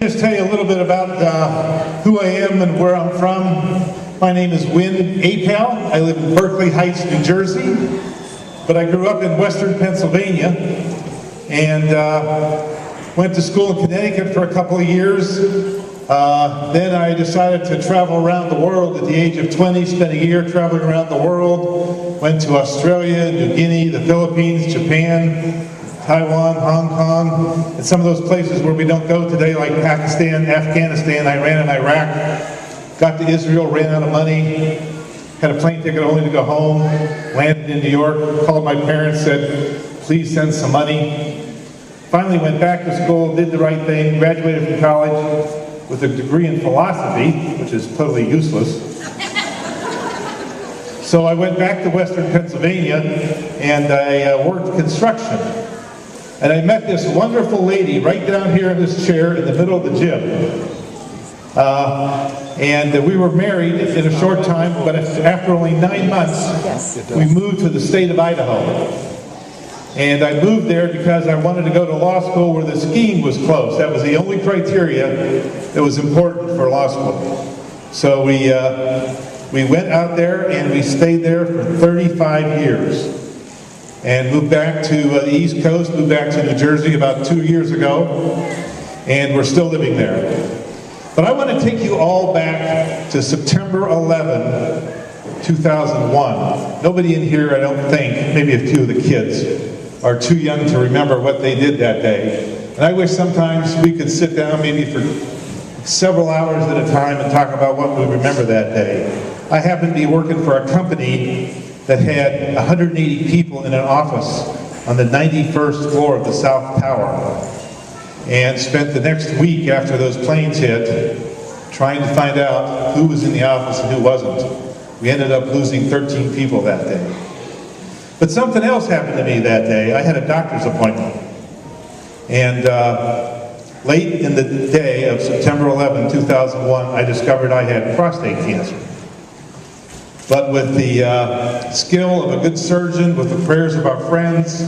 Just tell you a little bit about who I am and where I'm from. My name is Win Apel. I live in Berkeley Heights, New Jersey, but I grew up in Western Pennsylvania and went to school in Connecticut for a couple of years. Then I decided to travel around the world at the age of 20, spent a year traveling around the world, went to Australia, New Guinea, the Philippines, Japan, Taiwan, Hong Kong, and some of those places where we don't go today, like Pakistan, Afghanistan, Iran, and Iraq. Got to Israel, ran out of money, had a plane ticket only to go home, landed in New York, called my parents, said, please send some money. Finally went back to school, did the right thing, graduated from college with a degree in philosophy, which is totally useless. So I went back to Western Pennsylvania and I worked construction. And I met this wonderful lady right down here in this chair in the middle of the gym. And we were married in a short time, but after only 9 months, we moved to the state of Idaho. And I moved there because I wanted to go to law school where the skiing was close. That was the only criteria that was important for law school. So we went out there and we stayed there for 35 years. And moved back to the East Coast, moved back to New Jersey about 2 years ago, and we're still living there. But I want to take you all back to September 11, 2001. Nobody in here, I don't think, maybe a few of the kids, are too young to remember what they did that day. And I wish sometimes we could sit down maybe for several hours at a time and talk about what we remember that day. I happened to be working for a company that had 180 people in an office on the 91st floor of the South Tower, and spent the next week after those planes hit trying to find out who was in the office and who wasn't. We ended up losing 13 people that day. But something else happened to me that day. I had a doctor's appointment, and late in the day of September 11, 2001, I discovered I had prostate cancer. But with the skill of a good surgeon, with the prayers of our friends,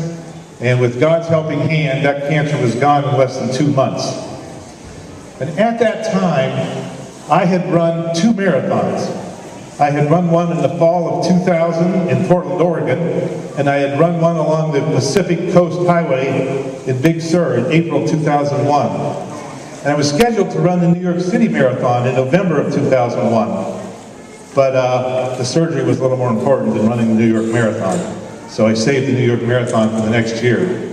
and with God's helping hand, that cancer was gone in less than 2 months. And at that time, I had run 2 marathons. I had run one in the fall of 2000 in Portland, Oregon, and I had run one along the Pacific Coast Highway in Big Sur in April 2001. And I was scheduled to run the New York City Marathon in November of 2001. But the surgery was a little more important than running the New York Marathon. So I saved the New York Marathon for the next year.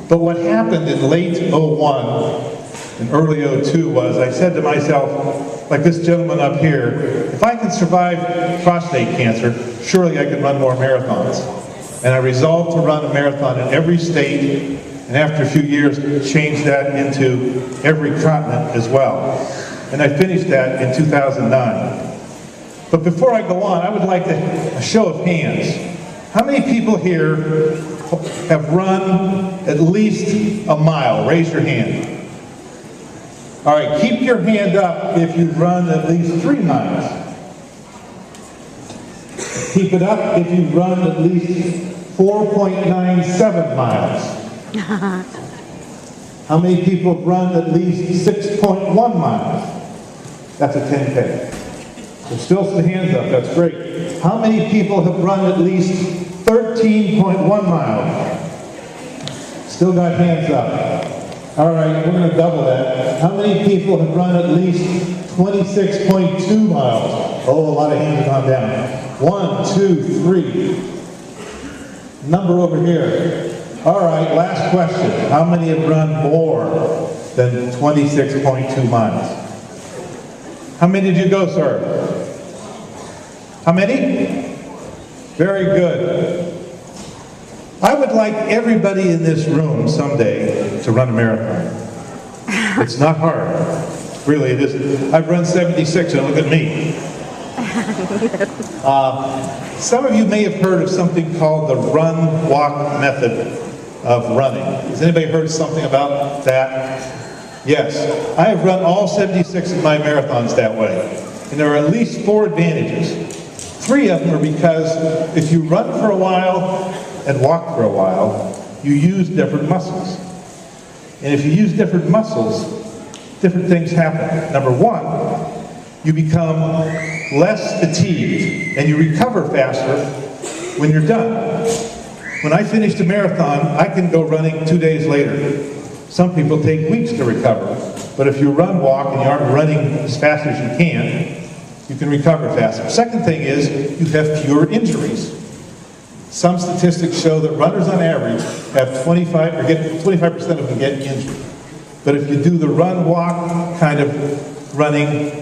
But what happened in late 01 and early 02 was I said to myself, like this gentleman up here, if I can survive prostate cancer, surely I can run more marathons. And I resolved to run a marathon in every state, and after a few years, change that into every continent as well. And I finished that in 2009. But before I go on, I would like a show of hands. How many people here have run at least a mile? Raise your hand. All right, keep your hand up if you've run at least 3 miles. Keep it up if you've run at least 4.97 miles. How many people have run at least 6.1 miles? That's a 10K. There's still some hands up, that's great. How many people have run at least 13.1 miles? Still got hands up. All right, we're going to double that. How many people have run at least 26.2 miles? Oh, a lot of hands have gone down. 1, 2, 3. Number over here. All right, last question. How many have run more than 26.2 miles? How many did you go, sir? How many? Very good. I would like everybody in this room someday to run a marathon. It's not hard. Really, it isn't. I've run 76, and look at me. Some of you may have heard of something called the run-walk method of running. Has anybody heard something about that? Yes. I have run all 76 of my marathons that way. And there are at least 4 advantages. 3 of them are because if you run for a while and walk for a while, you use different muscles. And if you use different muscles, different things happen. Number one, you become less fatigued and you recover faster when you're done. When I finished a marathon, I can go running 2 days later. Some people take weeks to recover, but if you run, walk, and you aren't running as fast as you can recover faster. Second thing is, you have fewer injuries. Some statistics show that runners on average have 25% of them get injured. But if you do the run-walk kind of running,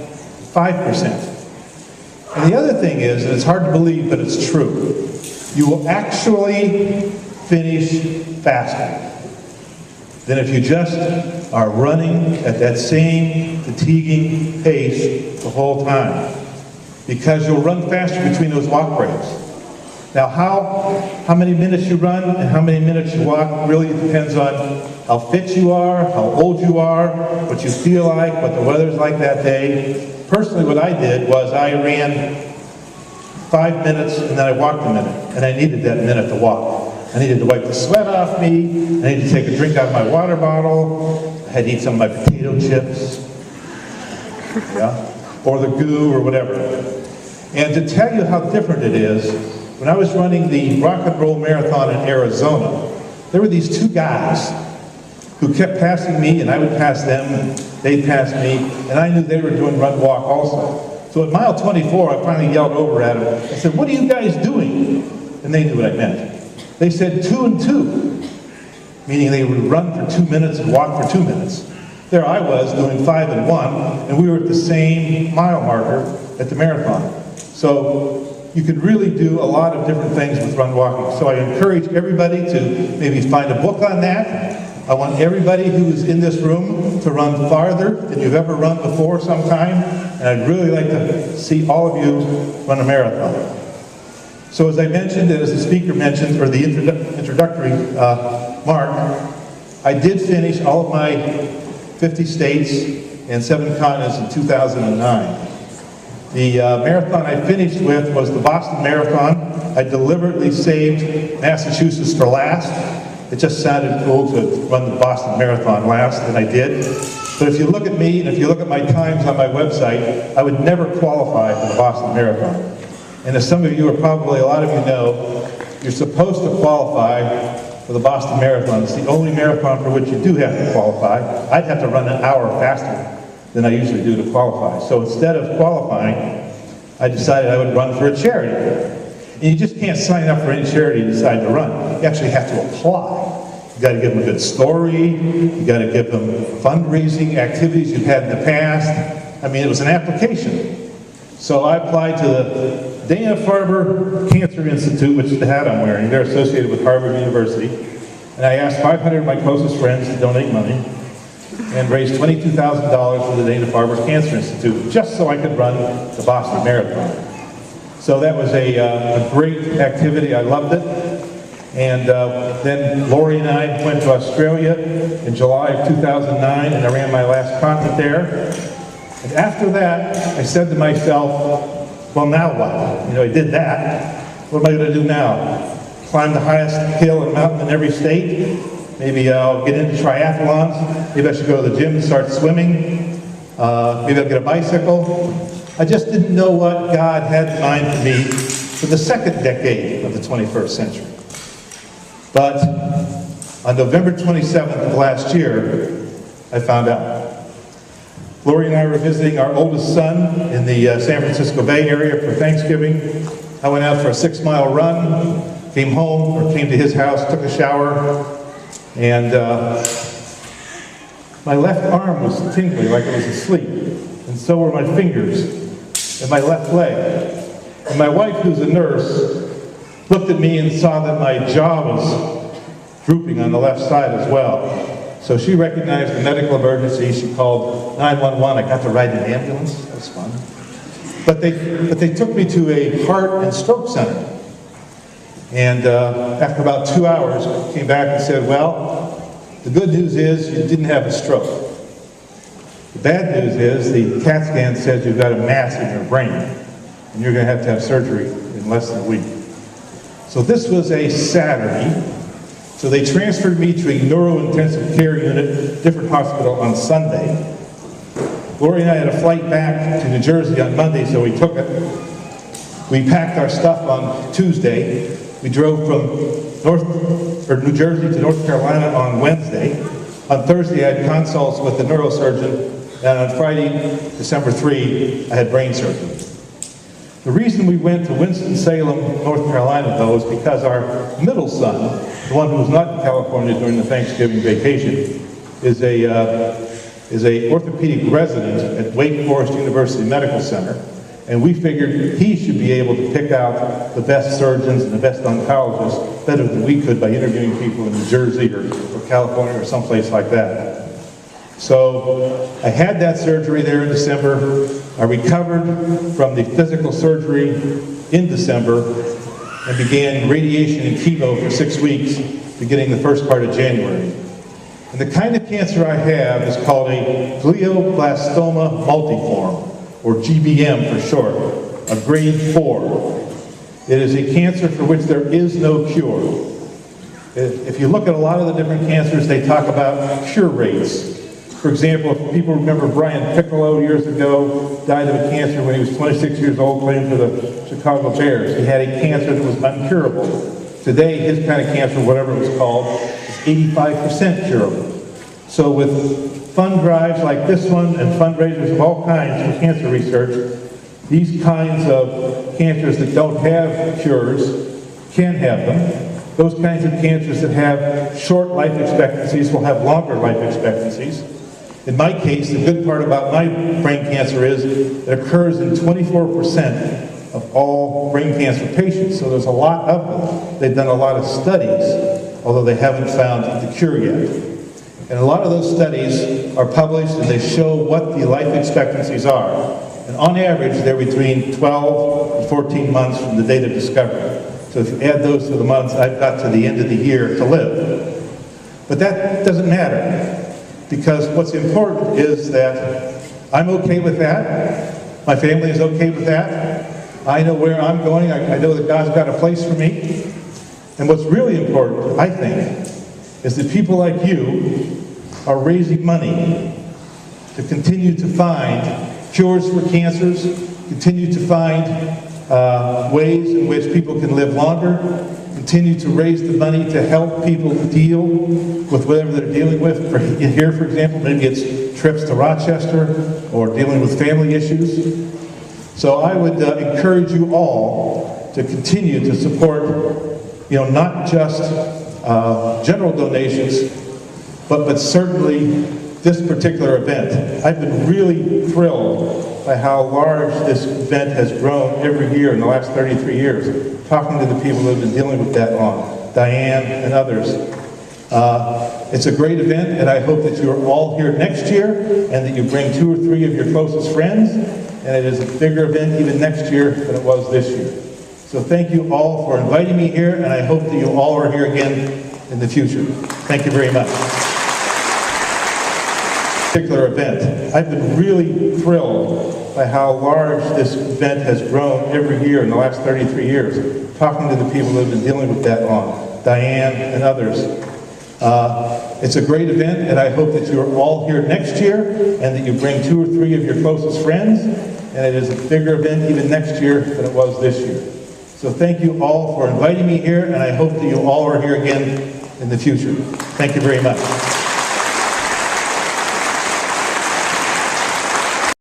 5%. And the other thing is, and it's hard to believe, but it's true, you will actually finish faster than if you just are running at that same fatiguing pace the whole time. Because you'll run faster between those walk breaks. Now how many minutes you run and how many minutes you walk really depends on how fit you are, how old you are, what you feel like, what the weather's like that day. Personally, what I did was I ran 5 minutes and then I walked a minute, and I needed that minute to walk. I needed to wipe the sweat off me, I needed to take a drink out of my water bottle, I had to eat some of my potato chips, or the goo or whatever. And to tell you how different it is, when I was running the Rock and Roll Marathon in Arizona, there were these two guys who kept passing me, and I would pass them, and they'd pass me, and I knew they were doing run-walk also. So at mile 24, I finally yelled over at them. I said, "What are you guys doing?" And they knew what I meant. They said 2 and 2, meaning they would run for 2 minutes and walk for 2 minutes. There I was doing 5 and 1, and we were at the same mile marker at the marathon. So you could really do a lot of different things with run walking. So I encourage everybody to maybe find a book on that. I want everybody who is in this room to run farther than you've ever run before sometime. And I'd really like to see all of you run a marathon. So as I mentioned, and as the speaker mentioned, or the introductory mark, I did finish all of my 50 states and 7 continents in 2009. The marathon I finished with was the Boston Marathon. I deliberately saved Massachusetts for last. It just sounded cool to run the Boston Marathon last, and I did. But if you look at me, and if you look at my times on my website, I would never qualify for the Boston Marathon. And as some of you, or probably a lot of you know, you're supposed to qualify for the Boston Marathon. It's the only marathon for which you do have to qualify. I'd have to run an hour faster than I usually do to qualify. So instead of qualifying, I decided I would run for a charity. And you just can't sign up for any charity and decide to run. You actually have to apply. You got to give them a good story. You got to give them fundraising activities you've had in the past. I mean, it was an application. So I applied to the Dana-Farber Cancer Institute, which is the hat I'm wearing. They're associated with Harvard University. And I asked 500 of my closest friends to donate money and raised $22,000 for the Dana-Farber Cancer Institute, just so I could run the Boston Marathon. So that was a great activity. I loved it. And then Lori and I went to Australia in July of 2009, and I ran my last continent there. And after that, I said to myself, well, now what? You know, I did that. What am I going to do now? Climb the highest hill and mountain in every state? Maybe I'll get into triathlons. Maybe I should go to the gym and start swimming. Maybe I'll get a bicycle. I just didn't know what God had in mind for me for the second decade of the 21st century. But on November 27th of last year, I found out. Lori and I were visiting our oldest son in the San Francisco Bay Area for Thanksgiving. I went out for a 6-mile run, came home, or came to his house, took a shower, and my left arm was tingling like I was asleep, and so were my fingers and my left leg. And my wife, who's a nurse, looked at me and saw that my jaw was drooping on the left side as well. So she recognized the medical emergency. She called 911. I got to ride an ambulance. That was fun. But they took me to a heart and stroke center. And after about 2 hours, I came back and said, well, the good news is you didn't have a stroke. The bad news is the CAT scan says you've got a mass in your brain, and you're going to have surgery in less than a week. So this was a Saturday. So they transferred me to a neuro-intensive care unit, different hospital, on Sunday. Lori and I had a flight back to New Jersey on Monday, so we took it. We packed our stuff on Tuesday. We drove from New Jersey to North Carolina on Wednesday. On Thursday, I had consults with the neurosurgeon, and on Friday, December 3, I had brain surgery. The reason we went to Winston-Salem, North Carolina, though, is because our middle son, the one who was not in California during the Thanksgiving vacation, is a orthopedic resident at Wake Forest University Medical Center, and we figured he should be able to pick out the best surgeons and the best oncologists better than we could by interviewing people in New Jersey or California or someplace like that. So I had that surgery there in December. I recovered from the physical surgery in December and began radiation and chemo for 6 weeks, beginning the first part of January. And the kind of cancer I have is called a glioblastoma multiforme, or GBM for short, a grade 4. It is a cancer for which there is no cure. If you look at a lot of the different cancers, they talk about cure rates. For example, if people remember Brian Piccolo years ago, died of a cancer when he was 26 years old, playing for the Chicago Bears. He had a cancer that was uncurable. Today, his kind of cancer, whatever it was called, is 85% curable. So with fund drives like this one and fundraisers of all kinds for cancer research, these kinds of cancers that don't have cures can have them. Those kinds of cancers that have short life expectancies will have longer life expectancies. In my case, the good part about my brain cancer is it occurs in 24% of all brain cancer patients, so there's a lot of them. They've done a lot of studies, although they haven't found the cure yet. And a lot of those studies are published and they show what the life expectancies are. And on average, they're between 12 and 14 months from the date of discovery. So if you add those to the months, I've got to the end of the year to live. But that doesn't matter, because what's important is that I'm okay with that. My family is okay with that. I know where I'm going. I know that God's got a place for me. And what's really important, I think, is that people like you are raising money to continue to find cures for cancers, continue to find ways in which people can live longer, continue to raise the money to help people deal with whatever they're dealing with. Here, for example, maybe it's trips to Rochester or dealing with family issues. So I would encourage you all to continue to support, not just general donations, but certainly this particular event. I've been really thrilled by how large this event has grown every year in the last 33 years, talking to the people who have been dealing with that long, Diane and others. It's a great event, and I hope that you're all here next year, and that you bring 2 or 3 of your closest friends, and it is a bigger event even next year than it was this year. So thank you all for inviting me here, and I hope that you all are here again in the future. Thank you very much. Particular event. I've been really thrilled by how large this event has grown every year in the last 33 years, talking to the people who have been dealing with that long, Diane and others. It's a great event, and I hope that you're all here next year, and that you bring 2 or 3 of your closest friends, and it is a bigger event even next year than it was this year. So thank you all for inviting me here, and I hope that you all are here again in the future. Thank you very much.